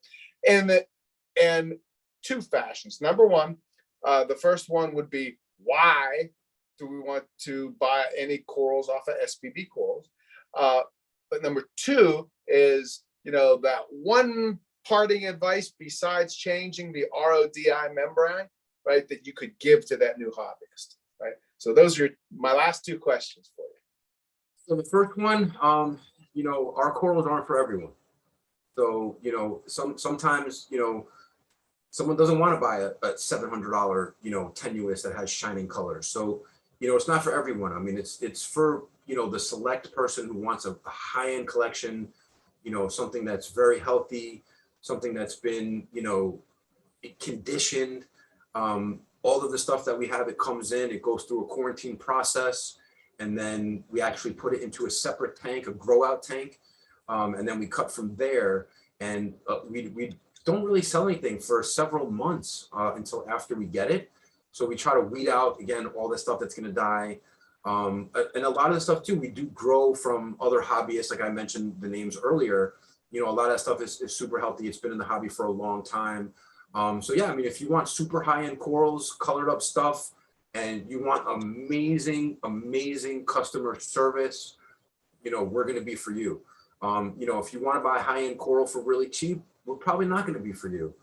And two fashions. Number one, the first one would be, why do we want to buy any corals off of SBB Corals? But number two is, you know, that one parting advice besides changing the RODI membrane, right, that you could give to that new hobbyist, right? So those are my last two questions for you. So the first one, you know, our corals aren't for everyone. So, you know, sometimes, you know, someone doesn't want to buy a $700, you know, tenuous that has shining colors. So, you know, it's not for everyone. I mean, it's for, you know, the select person who wants a high-end collection, you know, something that's very healthy, something that's been, you know, conditioned. All of the stuff that we have, it comes in, it goes through a quarantine process, and then we actually put it into a separate tank, a grow out tank. And then we cut from there, and we don't really sell anything for several months until after we get it. So we try to weed out, again, all the stuff that's going to die. And a lot of the stuff too, we do grow from other hobbyists. Like I mentioned the names earlier, you know, a lot of that stuff is super healthy. It's been in the hobby for a long time. So yeah, I mean, if you want super high-end corals, colored up stuff, and you want amazing, amazing customer service, you know, we're going to be for you. You know, if you want to buy high-end coral for really cheap, we're probably not going to be for you.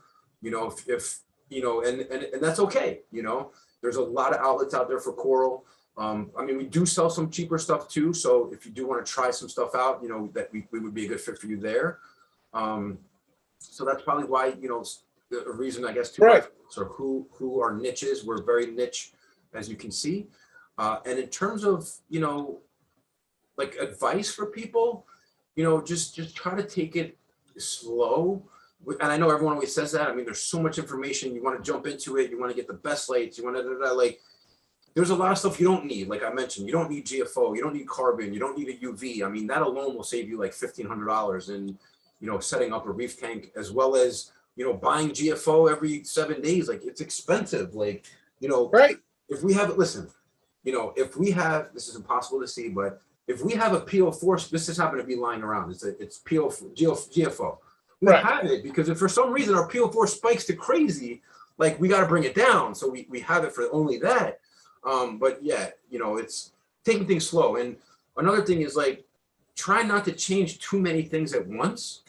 You know, if you know, and that's okay. You know, there's a lot of outlets out there for coral. I mean, we do sell some cheaper stuff too. So if you do want to try some stuff out, you know, that we would be a good fit for you there. So that's probably why, you know, a reason, I guess, too, right. So who are niches? We're very niche as you can see. And in terms of, you know, like advice for people, you know, just try to take it slow. And I know everyone always says that. I mean, there's so much information. You want to jump into it. You want to get the best lights. You want to like, there's a lot of stuff you don't need. Like I mentioned, you don't need GFO. You don't need carbon. You don't need a UV. I mean, that alone will save you like $1,500 in, you know, setting up a reef tank, as well as, you know, buying GFO every 7 days. Like it's expensive. Like, you know, Right. if we have, listen, you know, if we have, this is impossible to see, but if we have a PO4, this just happened to be lying around. It's GFO. We Right. have it because if for some reason our PO4 spikes to crazy, like we got to bring it down. So we have it for only that. But yeah, you know, it's taking things slow. And another thing is like, try not to change too many things at once,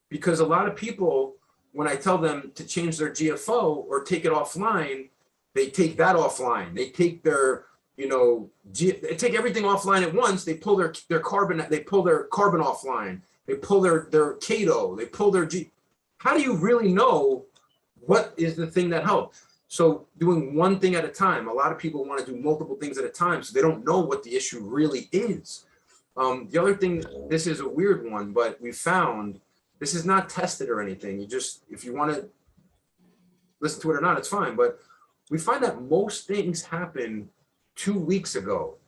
because a lot of people, when I tell them to change their GFO or take it offline, they take that offline. They take their, you know, they take everything offline at once. They pull their carbon offline. They pull their Cato, they pull their G. How do you really know what is the thing that helps? So doing one thing at a time. A lot of people want to do multiple things at a time, so they don't know what the issue really is. The other thing, this is a weird one, but we found, this is not tested or anything. You just, if you want to listen to it or not, it's fine. But we find that most things happen 2 weeks ago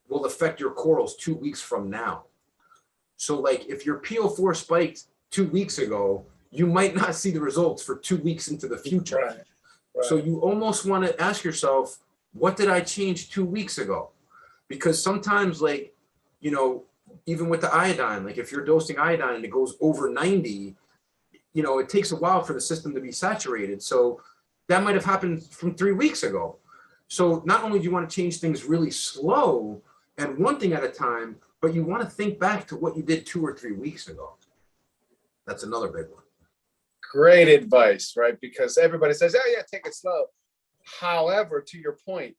will affect your corals 2 weeks from now. So like if your PO4 spiked 2 weeks ago, you might not see the results for 2 weeks into the future. Right. Right. So you almost want to ask yourself, what did I change 2 weeks ago? Because sometimes, like, you know, even with the iodine, like if you're dosing iodine and it goes over 90, you know, it takes a while for the system to be saturated. So that might have happened from 3 weeks ago. So not only do you want to change things really slow and one thing at a time, but you want to think back to what you did 2 or 3 weeks ago. That's another big one. Great advice, right? Because everybody says, oh yeah, take it slow. However, to your point,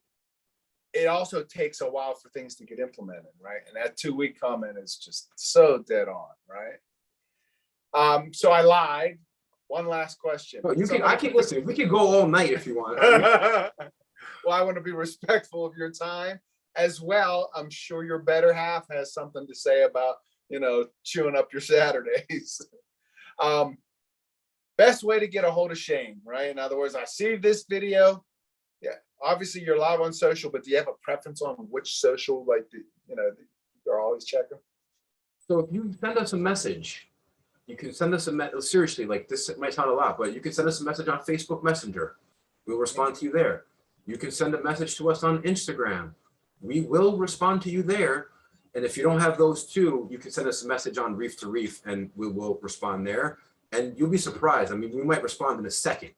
it also takes a while for things to get implemented, right? And that 2 week comment is just so dead on, right? So I lied. One last question. Oh, I keep listening. We can go all night if you want. Well, I want to be respectful of your time as well. I'm sure your better half has something to say about, you know, chewing up your Saturdays. Best way to get a hold of Shane, right? In other words, I see this video. Yeah, obviously you're live on social, but do you have a preference on which social, like, you know, you're always checking? So if you send us a message, you can send us seriously, like this might sound a lot, but you can send us a message on Facebook Messenger. We'll respond to you there. You can send a message to us on Instagram. We will respond to you there. And if you don't have those two, you can send us a message on Reef to Reef and we will respond there. And you'll be surprised. I mean, we might respond in a second.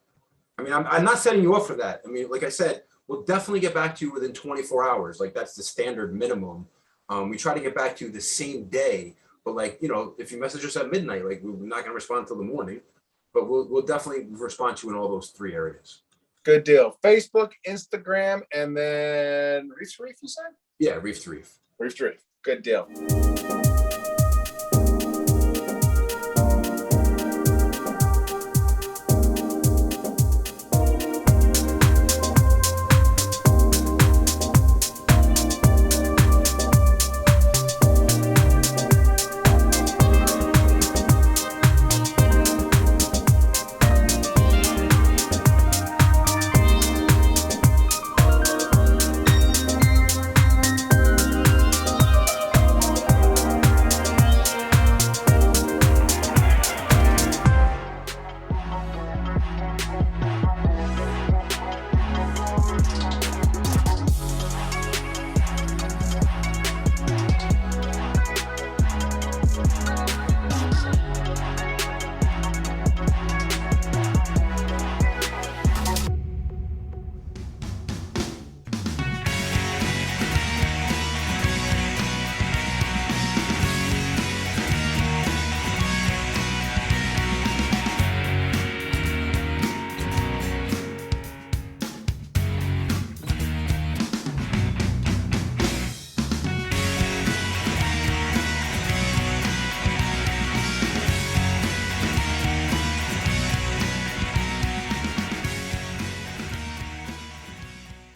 I mean, I'm not setting you up for that. I mean, like I said, we'll definitely get back to you within 24 hours. Like that's the standard minimum. We try to get back to you the same day, but like, you know, if you message us at midnight, like we're not going to respond until the morning, but we'll definitely respond to you in all those 3 areas. Good deal. Facebook, Instagram, and then Reef to Reef, you said? Yeah, Reef to Reef. Reef to Reef. Good deal.